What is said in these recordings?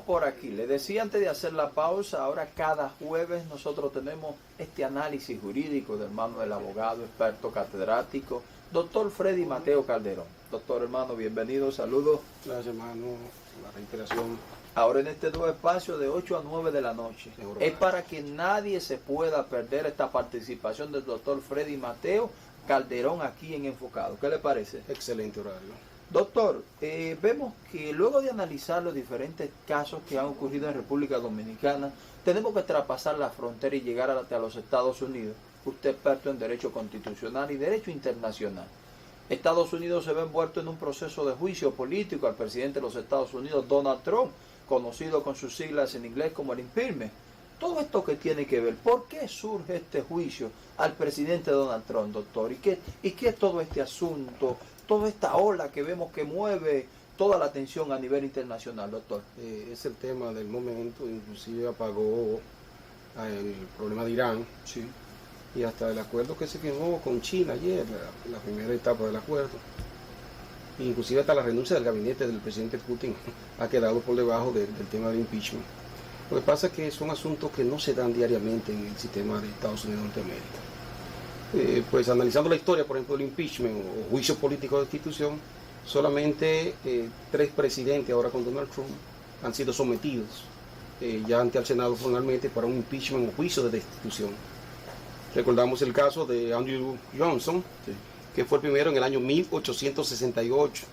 por aquí. Le decía antes de hacer la pausa, ahora cada jueves nosotros tenemos este análisis jurídico de mano del abogado, experto catedrático, doctor Freddy Mateo Calderón. Doctor hermano, bienvenido, saludos. Gracias hermano, la reiteración. Ahora en este nuevo espacio de 8 a 9 de la noche. Es para que nadie se pueda perder esta participación del doctor Freddy Mateo Calderón aquí en Enfocado. ¿Qué le parece? Excelente horario. Doctor, vemos que luego de analizar los diferentes casos que han ocurrido en República Dominicana, tenemos que traspasar la frontera y llegar hasta los Estados Unidos. Usted es experto en Derecho Constitucional y Derecho Internacional. Estados Unidos se ve envuelto en un proceso de juicio político al presidente de los Estados Unidos, Donald Trump, conocido con sus siglas en inglés como el impeachment. Todo esto que tiene que ver, ¿por qué surge este juicio al presidente Donald Trump, doctor? ¿Y qué es todo este asunto, toda esta ola que vemos que mueve toda la atención a nivel internacional, doctor? Es el tema del momento, inclusive apagó el problema de Irán. Sí. Y hasta el acuerdo que se firmó con China ayer, la primera etapa del acuerdo. Inclusive hasta la renuncia del gabinete del presidente Putin ha quedado por debajo del tema del impeachment. Lo que pasa es que son asuntos que no se dan diariamente en el sistema de Estados Unidos de Norteamérica. Pues analizando la historia, por ejemplo, del impeachment o juicio político de destitución, solamente 3 presidentes, ahora con Donald Trump, han sido sometidos ya ante el Senado formalmente para un impeachment o juicio de destitución. Recordamos el caso de Andrew Johnson, sí, que fue el primero en el año 1868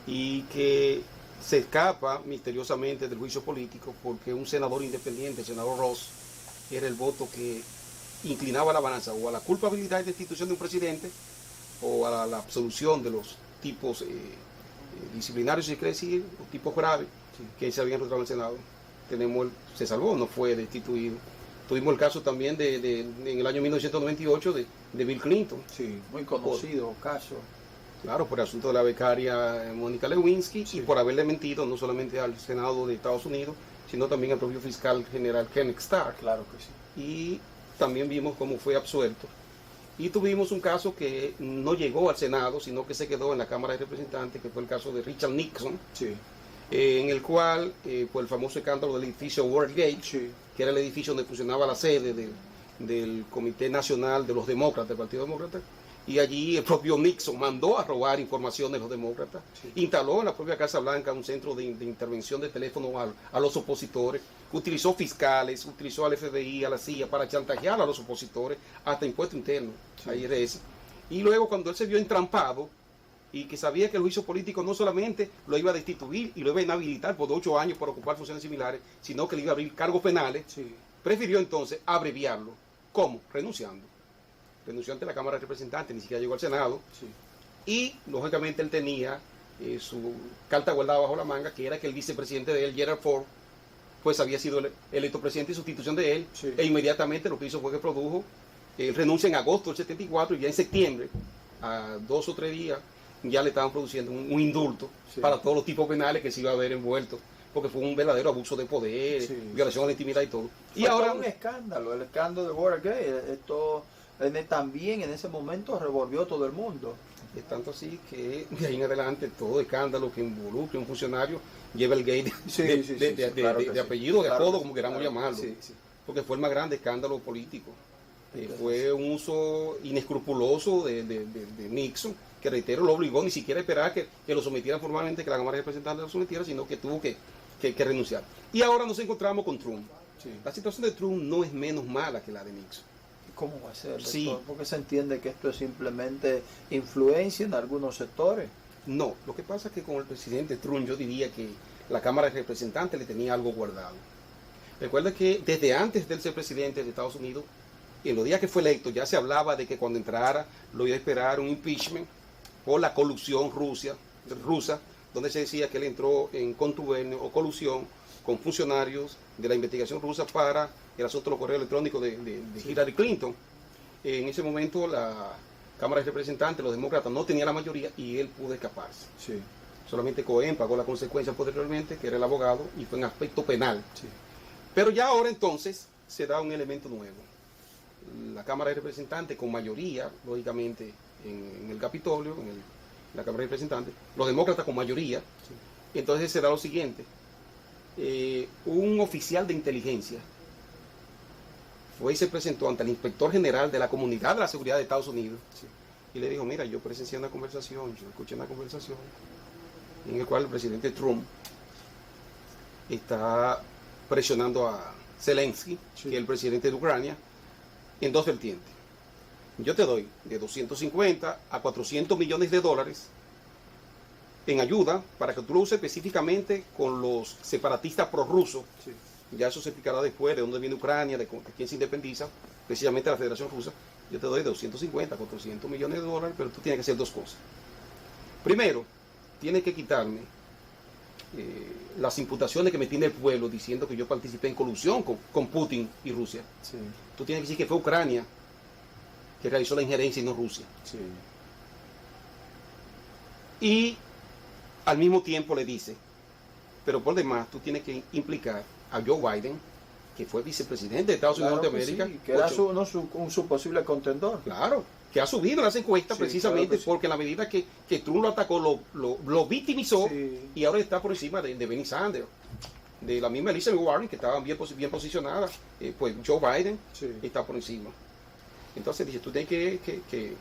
y que se escapa misteriosamente del juicio político porque un senador independiente, el senador Ross, era el voto que inclinaba la balanza o a la culpabilidad y destitución de un presidente o a la absolución de los tipos disciplinarios, si quiere decir, o tipos graves, sí, que se habían retrasado en el Senado. Se salvó, no fue destituido. Tuvimos el caso también en el año 1998 de Bill Clinton. Sí, muy conocido caso. Claro, por el asunto de la becaria Mónica Lewinsky, sí, y por haberle mentido no solamente al Senado de Estados Unidos, sino también al propio fiscal general Kenneth Stark. Claro que sí. Y también vimos cómo fue absuelto. Y tuvimos un caso que no llegó al Senado, sino que se quedó en la Cámara de Representantes, que fue el caso de Richard Nixon. Sí. En el cual, por el famoso escándalo del edificio Watergate, sí, que era el edificio donde funcionaba la sede del Comité Nacional de los Demócratas, del Partido Demócrata, y allí el propio Nixon mandó a robar información de los demócratas, sí, instaló en la propia Casa Blanca un centro de intervención de teléfono a los opositores, utilizó fiscales, utilizó al FBI, a la CIA para chantajear a los opositores, hasta impuesto interno, sí, ahí era ese. Y luego cuando él se vio entrampado, y que sabía que el juicio político no solamente lo iba a destituir y lo iba a inhabilitar por 8 años por ocupar funciones similares, sino que le iba a abrir cargos penales, sí, prefirió entonces abreviarlo. ¿Cómo? Renunciando. Renunció ante la Cámara de Representantes, ni siquiera llegó al Senado. Sí. Y, lógicamente, él tenía su carta guardada bajo la manga, que era que el vicepresidente de él, Gerald Ford, pues había sido electo presidente en sustitución de él, sí, e inmediatamente lo que hizo fue que produjo renuncia en agosto del 74 y ya en septiembre, a 2 o 3 días, ya le estaban produciendo un indulto, sí, para todos los tipos penales que se iba a haber envuelto, porque fue un verdadero abuso de poder, sí, violación a la intimidad y todo. Y ahora un escándalo, el escándalo de Watergate, esto también en ese momento revolvió todo el mundo. Es tanto así que de ahí en adelante todo escándalo que involucre a un funcionario lleva el gate de apellido, de apodo, como queramos llamarlo, sí, sí, porque fue el más grande escándalo político. Fue un uso inescrupuloso de Nixon, que reitero, lo obligó ni siquiera a esperar que lo sometieran formalmente, que la Cámara de Representantes lo sometiera, sino que tuvo que renunciar. Y ahora nos encontramos con Trump. Sí. La situación de Trump no es menos mala que la de Nixon. ¿Cómo va a ser, doctor? Sí. Porque se entiende que esto es simplemente influencia en algunos sectores. No, lo que pasa es que con el presidente Trump yo diría que la Cámara de Representantes le tenía algo guardado. Recuerda que desde antes de ser presidente de Estados Unidos, en los días que fue electo, ya se hablaba de que cuando entrara lo iba a esperar un impeachment por la colusión rusa, donde se decía que él entró en contubernio o colusión con funcionarios de la investigación rusa para el asunto de los correos electrónicos de sí, Hillary Clinton. En ese momento la Cámara de Representantes, los demócratas, no tenía la mayoría y él pudo escaparse. Sí. Solamente Cohen pagó la consecuencia posteriormente, que era el abogado, y fue en aspecto penal. Sí. Pero ya ahora entonces se da un elemento nuevo. La Cámara de Representantes con mayoría, lógicamente, en el Capitolio, en la Cámara de Representantes, los demócratas con mayoría, sí, entonces se da lo siguiente. un oficial de inteligencia fue y se presentó ante el inspector general de la Comunidad de la Seguridad de Estados Unidos, sí, y le dijo, mira, yo presencié una conversación, yo escuché una conversación en la cual el presidente Trump está presionando a Zelensky, sí, que es el presidente de Ucrania, en dos vertientes. Yo te doy de 250 a 400 millones de dólares en ayuda para que tú lo uses específicamente con los separatistas prorrusos. Sí. Ya eso se explicará después de dónde viene Ucrania, de quién se independiza, precisamente la Federación Rusa. Yo te doy 250, 400 millones de dólares, pero tú tienes que hacer dos cosas. Primero, tienes que quitarme las imputaciones que me tiene el pueblo diciendo que yo participé en colusión con Putin y Rusia. Sí. Tú tienes que decir que fue Ucrania que realizó la injerencia y no Rusia. Sí. Y al mismo tiempo le dice, pero por demás tú tienes que implicar a Joe Biden, que fue vicepresidente de Estados Unidos de América. Sí, que era su posible contendor. Claro, que ha subido en las encuestas, sí, precisamente claro, porque en la medida que Trump lo atacó, lo victimizó, sí, y ahora está por encima de Bernie Sanders, de la misma Elizabeth Warren, que estaba bien posicionada, pues Joe Biden, sí, está por encima. Entonces dice, tú tienes que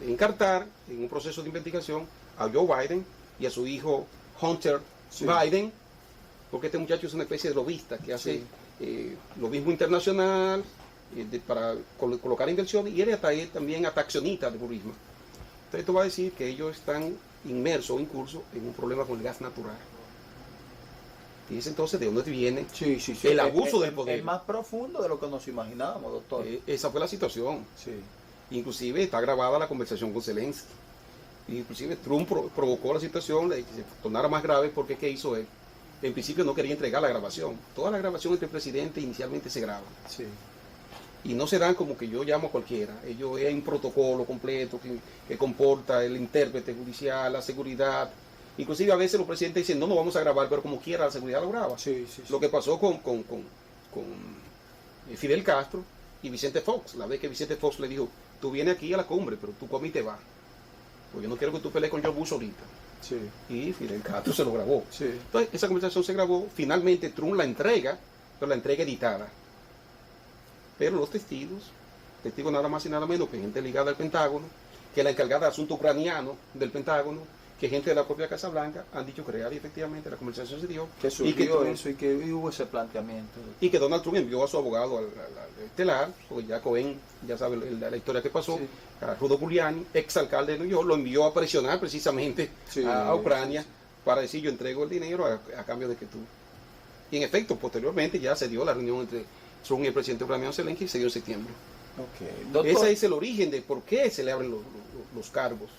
encartar en un proceso de investigación a Joe Biden y a su hijo Hunter, sí, Biden, porque este muchacho es una especie de lobista que hace, sí, lobismo internacional para colocar inversiones, y él está ahí también hasta accionista de Burisma. Entonces esto va a decir que ellos están inmersos o incursos en un problema con el gas natural. Y es entonces de dónde viene, sí, el abuso del poder. Es más profundo de lo que nos imaginábamos, doctor. Esa fue la situación. Sí. Inclusive está grabada la conversación con Zelensky. Inclusive Trump provocó la situación, que se tornara más grave, porque ¿qué hizo él? En principio no quería entregar la grabación. Toda la grabación entre el presidente inicialmente se graba. Sí. Y no se dan como que yo llamo a cualquiera. Ellos hay un protocolo completo que comporta el intérprete judicial, la seguridad. Inclusive a veces los presidentes dicen, no vamos a grabar, pero como quiera la seguridad lo graba. Sí, sí, sí. Lo que pasó con Fidel Castro y Vicente Fox. La vez que Vicente Fox le dijo, tú vienes aquí a la cumbre, pero tú comes y te vas. Pues yo no quiero que tú pelees con George Bush ahorita. Sí. Y Fidel Castro se lo grabó. Sí. Entonces esa conversación se grabó, finalmente Trump la entrega, pero la entrega editada. Pero los testigos nada más y nada menos que gente ligada al Pentágono, que la encargada de asuntos ucranianos del Pentágono, que gente de la propia Casa Blanca han dicho que real y efectivamente la conversación se dio. Que surgió eso y que hubo ese planteamiento. Y que Donald Trump envió a su abogado al estelar, porque ya Cohen, ya sabe la historia que pasó, sí, a Rudo Giuliani, exalcalde de New York, lo envió a presionar precisamente, sí, a Ucrania, sí, para decir yo entrego el dinero a cambio de que tú. Y en efecto, posteriormente ya se dio la reunión entre Trump y el presidente ucraniano Zelensky, y se dio en septiembre. Okay. Ese es el origen de por qué se le abren los cargos.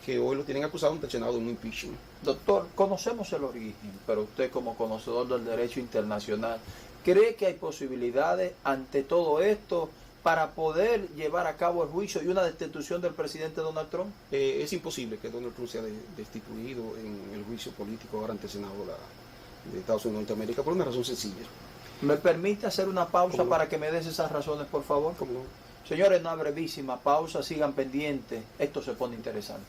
Que hoy lo tienen acusado intencionado de un impeachment. Doctor, conocemos el origen, pero usted como conocedor del derecho internacional, ¿cree que hay posibilidades ante todo esto para poder llevar a cabo el juicio y una destitución del presidente Donald Trump? Es imposible que Donald Trump sea destituido en el juicio político ahora ante el Senado de Estados Unidos de Norteamérica por una razón sencilla. ¿Me permite hacer una pausa para que me des esas razones, por favor? ¿Cómo no? Señores, una brevísima pausa, sigan pendientes, esto se pone interesante.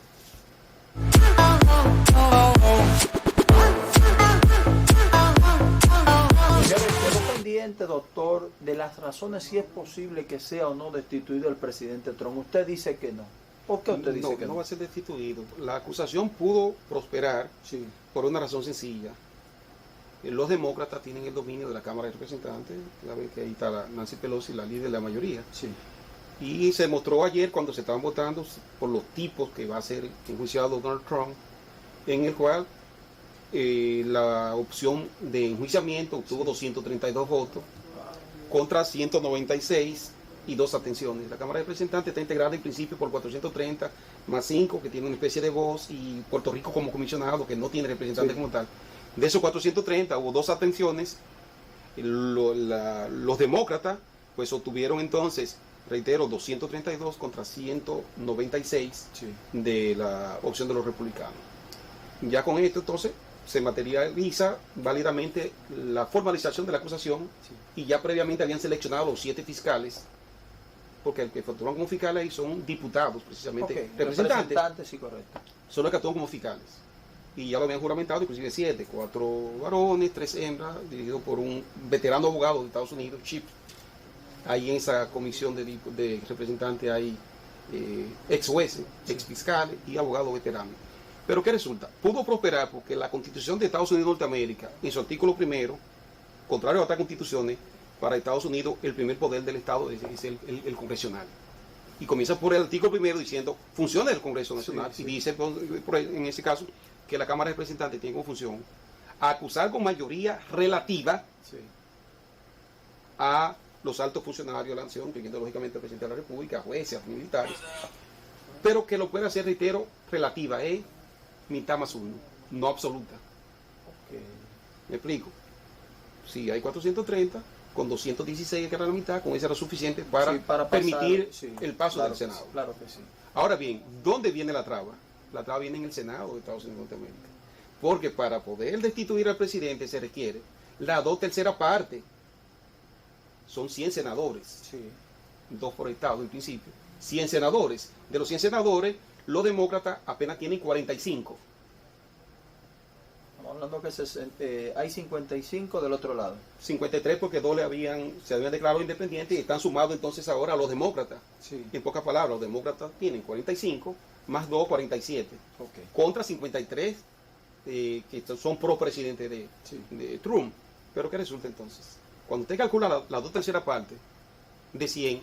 Señores, quedó pendiente, doctor, de las razones si es posible que sea o no destituido el presidente Trump. Usted dice que no. ¿Por qué usted dice que no? No va a ser destituido. La acusación pudo prosperar, sí, por una razón sencilla. Los demócratas tienen el dominio de la Cámara de Representantes, la vez que ahí está Nancy Pelosi, la líder de la mayoría. Sí. Y se mostró ayer cuando se estaban votando por los tipos que va a ser enjuiciado Donald Trump, en el cual la opción de enjuiciamiento obtuvo 232 votos contra 196 y 2 abstenciones. La Cámara de Representantes está integrada en principio por 430 más 5 que tienen una especie de voz, y Puerto Rico como comisionado que no tiene representante, sí, como tal. De esos 430 hubo 2 abstenciones. Los demócratas pues obtuvieron entonces, reitero, 232 contra 196, sí, de la opción de los republicanos. Ya con esto entonces se materializa válidamente la formalización de la acusación, sí, y ya previamente habían seleccionado los 7 fiscales, porque el que facturan como fiscales ahí son diputados precisamente, representantes, sí, correcto, son los que actúan como fiscales. y ya lo habían juramentado, inclusive 7, 4 varones, 3 hembras, dirigido por un veterano abogado de Estados Unidos, Chip. Ahí en esa comisión de representantes hay ex jueces, ex fiscales y abogados veteranos. Pero ¿qué resulta? Pudo prosperar porque la Constitución de Estados Unidos de Norteamérica, en su artículo primero, contrario a otras constituciones, para Estados Unidos el primer poder del Estado es el congresional. Y comienza por el artículo primero diciendo, funciona el Congreso Nacional, y dice en ese caso que la Cámara de Representantes tiene como función acusar con mayoría relativa a los altos funcionarios de la nación, incluyendo lógicamente al presidente de la República, jueces, militares, pero que lo puede hacer, reitero, relativa, mitad más uno, no absoluta. Okay. ¿Me explico? Si hay 430, con 216 que era la mitad, con eso era suficiente para permitir el paso del Senado. Claro que sí. Ahora bien, ¿dónde viene la traba? La traba viene en el Senado de Estados Unidos de Norteamérica. Porque para poder destituir al presidente se requiere la 2/3 parte. Son 100 senadores. Sí. 2 por estado en principio. 100 senadores. De los 100 senadores, los demócratas apenas tienen 45. Estamos hablando que hay 55 del otro lado. 53 porque 2 se habían declarado independientes y están sumados entonces ahora a los demócratas. Sí. En pocas palabras, los demócratas tienen 45 más 2, 47. Okay. Contra 53 que son pro presidente de Trump. Pero ¿qué resulta entonces? Cuando usted calcula la 2/3 parte de 100,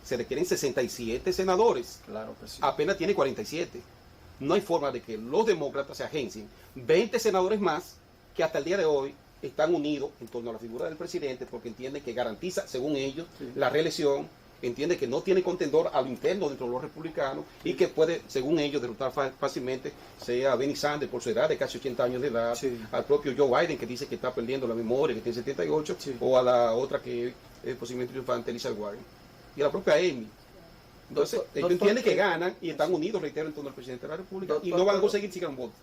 se requieren 67 senadores. Claro que sí. Apenas tiene 47. No hay forma de que los demócratas se agencien 20 senadores más que hasta el día de hoy están unidos en torno a la figura del presidente porque entienden que garantiza, según ellos, la reelección, entiende que no tiene contendor al interno dentro de los republicanos y que puede, según ellos, derrotar fácilmente, sea Bernie Sanders por su edad de casi 80 años de edad, al propio Joe Biden que dice que está perdiendo la memoria, que tiene 78, o a la otra que es posiblemente triunfante, Elizabeth Warren, y a la propia Amy. Entonces, ellos entienden que ganan y están unidos, reitero, en torno al presidente de la República y no van a conseguir siquiera un voto.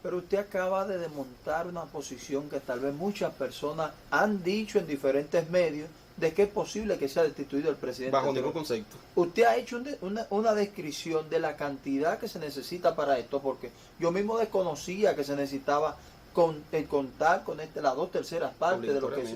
Pero usted acaba de desmontar una posición que tal vez muchas personas han dicho en diferentes medios de que es posible que sea destituido el presidente. Bajo ningún concepto. Usted ha hecho una descripción de la cantidad que se necesita para esto, porque yo mismo desconocía que se necesitaba contar con la 2/3 parte de lo que es.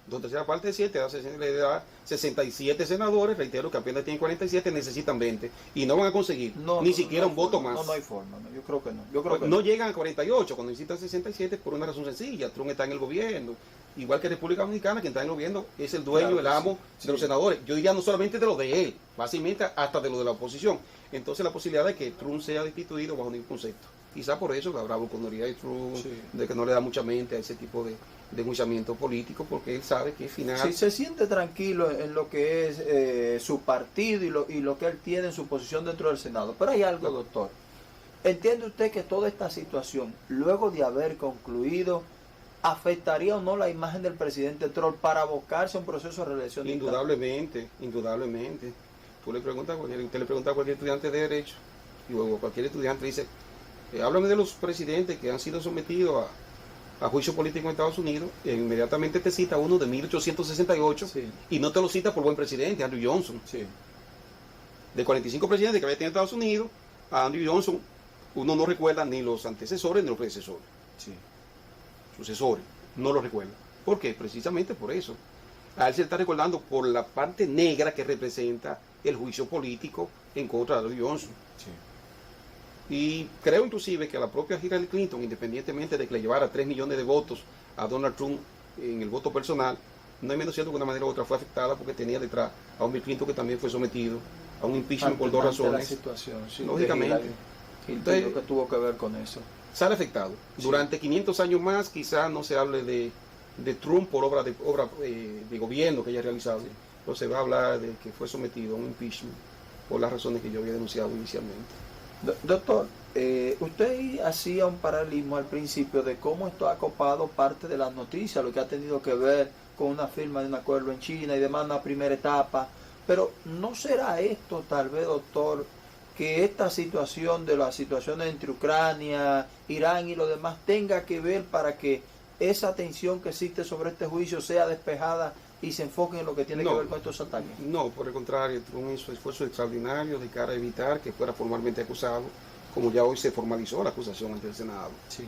2/3 parte de 7 le da 67 senadores, reitero que apenas tienen 47, necesitan 20 y no van a conseguir ni siquiera un voto más. No hay forma, yo creo que no. No llegan a 48 cuando necesitan 67 por una razón sencilla. Trump está en el gobierno, igual que República Dominicana, quien está en el gobierno es el dueño, el amo de los senadores. Yo diría no solamente de los de él, fácilmente hasta de los de la oposición. Entonces la posibilidad de que Trump sea destituido bajo ningún concepto. Quizá por eso la bravuconería de Trump, de que no le da mucha mente a ese tipo de enjuiciamiento político, porque él sabe que es final. Si se siente tranquilo en lo que es su partido y lo que él tiene en su posición dentro del Senado. Pero hay algo, doctor. ¿Entiende usted que toda esta situación, luego de haber concluido, afectaría o no la imagen del presidente Trump para abocarse a un proceso de reelección? Indudablemente, indudablemente. Usted le pregunta a cualquier estudiante de Derecho, y luego cualquier estudiante dice, háblame de los presidentes que han sido sometidos a juicio político en Estados Unidos, e inmediatamente te cita uno de 1868 y no te lo cita por buen presidente, Andrew Johnson. De 45 presidentes que había tenido Estados Unidos, a Andrew Johnson uno no recuerda ni los antecesores ni los predecesores. Sucesores, no lo recuerda. ¿Por qué? Precisamente por eso. A él se le está recordando por la parte negra que representa el juicio político en contra de Andrew Johnson. Y creo inclusive que a la propia Hillary Clinton, independientemente de que le llevara 3 millones de votos a Donald Trump en el voto personal, no es menos cierto que de una manera u otra fue afectada porque tenía detrás a un Bill Clinton que también fue sometido a un impeachment por 2 razones. La situación, lógicamente. Entonces, lo que tuvo que ver con eso. Sale afectado. Durante 500 años más quizás no se hable de Trump por obra de gobierno que haya realizado, pero se va a hablar de que fue sometido a un impeachment por las razones que yo había denunciado inicialmente. Doctor, usted hacía un paralelismo al principio de cómo esto ha copado parte de las noticias, lo que ha tenido que ver con una firma de un acuerdo en China y demás, una primera etapa, pero ¿no será esto tal vez, doctor, que esta situación de las situaciones entre Ucrania, Irán y lo demás tenga que ver para que esa tensión que existe sobre este juicio sea despejada y se enfoque en lo que tiene que ver con estos ataques? No, por el contrario, Trump hizo esfuerzos extraordinarios de cara a evitar que fuera formalmente acusado como ya hoy se formalizó la acusación ante el Senado. Sí.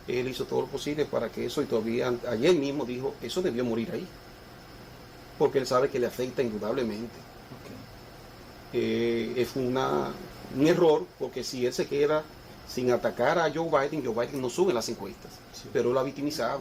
Él hizo todo lo posible para que eso, y todavía ayer mismo dijo, eso debió morir ahí, porque él sabe que le afecta indudablemente. Es un error, porque si él se queda sin atacar a Joe Biden no sube en las encuestas, Sí. pero él lo ha victimizado.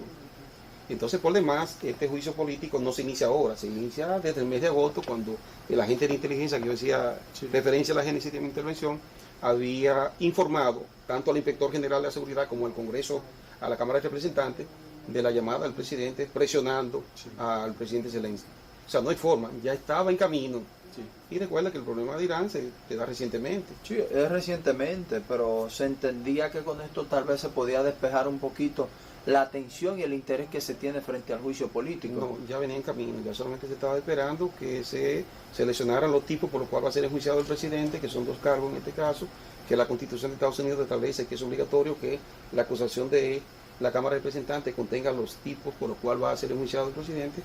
Entonces, por demás, este juicio político no se inicia ahora, se inicia desde el mes de agosto, cuando el agente de inteligencia, que yo decía, Sí. referencia a la génesis de mi intervención, había informado tanto al inspector general de la seguridad como al Congreso, a la Cámara de Representantes, de la llamada del presidente presionando Sí. al presidente Zelensky. O sea, no hay forma, ya estaba en camino. Sí. Y recuerda que el problema de Irán se da recientemente. Sí, es recientemente, pero se entendía que con esto tal vez se podía despejar un poquito la atención y el interés que se tiene frente al juicio político. No, ya venía en camino, ya solamente se estaba esperando que se seleccionaran los tipos por los cuales va a ser enjuiciado el presidente, que son 2 cargos en este caso, que la Constitución de Estados Unidos establece que es obligatorio que la acusación de la Cámara de Representantes contenga los tipos por los cuales va a ser enjuiciado el presidente,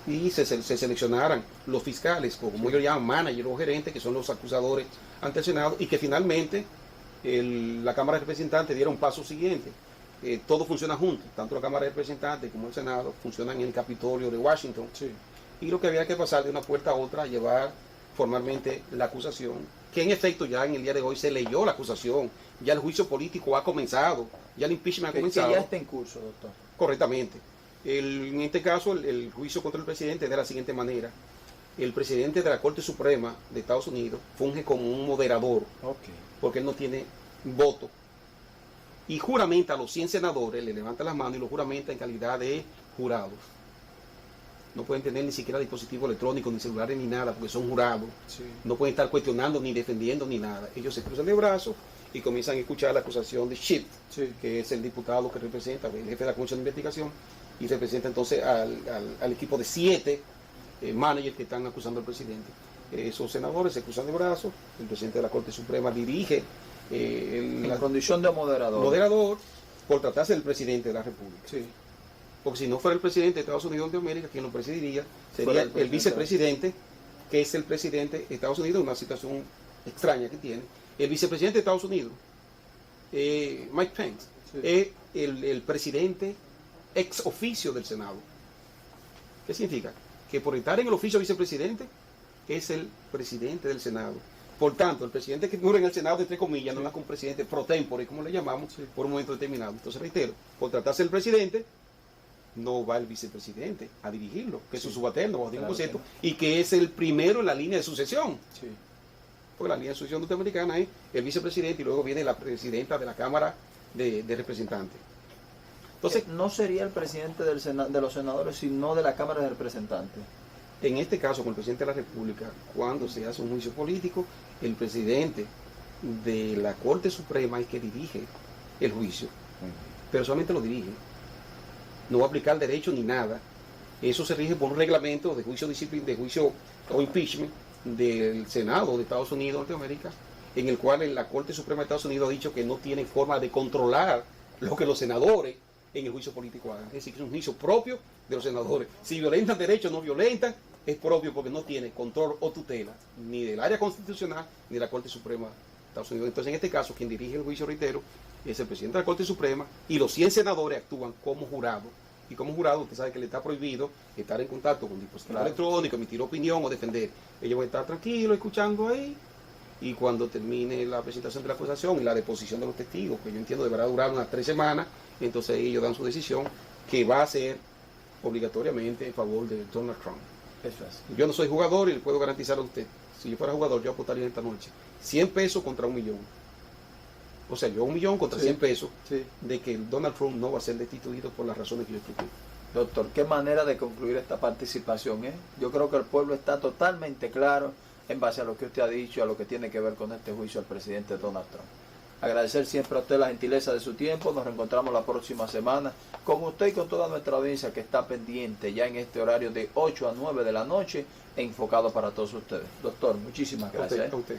y se seleccionaran los fiscales, o como ellos llaman, manager o gerente, que son los acusadores ante el Senado, y que finalmente la Cámara de Representantes diera un paso siguiente. Todo funciona junto, tanto la Cámara de Representantes como el Senado funcionan en el Capitolio de Washington. Sí. Y lo que había que pasar de una puerta a otra, llevar formalmente la acusación, que en efecto ya en el día de hoy se leyó la acusación, ya el juicio político ha comenzado, ya el impeachment ha comenzado. Que ya está en curso, doctor. Correctamente. En este caso, el juicio contra el presidente de la siguiente manera. El presidente de la Corte Suprema de Estados Unidos funge como un moderador, porque él no tiene voto, y juramenta a los 100 senadores, le levanta las manos y los juramenta en calidad de jurados. No pueden tener ni siquiera dispositivos electrónicos, ni celulares, ni nada, porque son jurados. Sí. No pueden estar cuestionando, ni defendiendo, ni nada. Ellos se cruzan de brazos y comienzan a escuchar la acusación de Schiff, Sí. que es el diputado que representa, el jefe de la Comisión de Investigación, y representa entonces al equipo de 7 managers que están acusando al presidente. Esos senadores se cruzan de brazos, el presidente de la Corte Suprema dirige En condición de moderador. moderador por tratarse del presidente de la República. Sí. Porque si no fuera el presidente de Estados Unidos de América, quien lo presidiría sería Fuera el vicepresidente, que es el presidente de Estados Unidos, una situación extraña que tiene. El vicepresidente de Estados Unidos, Mike Pence, Sí. es el presidente ex oficio del Senado. ¿Qué significa? Que por estar en el oficio vicepresidente, es el presidente del Senado. Por tanto, el presidente que dura en el Senado, entre comillas, no es un presidente pro tempore, como le llamamos, Sí. por un momento determinado. Entonces, reitero, por tratarse del presidente, no va el vicepresidente a dirigirlo, que es su subalterno, bajo ningún Claro, concepto, y que es el primero en la línea de sucesión. Sí. Porque la línea de sucesión norteamericana es el vicepresidente y luego viene la presidenta de la Cámara de Representantes. Entonces, No sería el presidente de los senadores, sino de la Cámara de Representantes. en este caso, con el presidente de la República, cuando se hace un juicio político, el presidente de la Corte Suprema es que dirige el juicio, pero solamente lo dirige. No va a aplicar derecho ni nada. Eso se rige por un reglamento de juicio o impeachment del Senado de Estados Unidos, Norteamérica, en el cual la Corte Suprema de Estados Unidos ha dicho que no tiene forma de controlar lo que los senadores en el juicio político hagan. Es decir, que es un juicio propio de los senadores. Si violentan derechos o no violentan, es propio porque no tiene control o tutela ni del área constitucional ni de la Corte Suprema de Estados Unidos. Entonces, en este caso, quien dirige el juicio, reitero, es el presidente de la Corte Suprema, y los 100 senadores actúan como jurados. Y como jurado, usted sabe que le está prohibido estar en contacto con dispositivos electrónicos, emitir opinión o defender. Ellos van a estar tranquilos, escuchando ahí, y cuando termine la presentación de la acusación y la deposición de los testigos, que yo entiendo deberá durar unas 3 semanas, entonces ellos dan su decisión, que va a ser obligatoriamente en favor de Donald Trump. Eso es. Yo no soy jugador y le puedo garantizar a usted, si yo fuera jugador, yo apostaría esta noche 100 pesos contra 1 millón. O sea, yo 1 millón contra 100 pesos Sí. de que Donald Trump no va a ser destituido por las razones que yo expliqué. Doctor, qué manera de concluir esta participación, ¿eh? Yo creo que el pueblo está totalmente claro en base a lo que usted ha dicho, a lo que tiene que ver con este juicio al presidente Donald Trump. Agradecer siempre a usted la gentileza de su tiempo. Nos reencontramos la próxima semana con usted y con toda nuestra audiencia que está pendiente ya en este horario de 8 a 9 de la noche, enfocado para todos ustedes. Doctor, muchísimas gracias. A usted.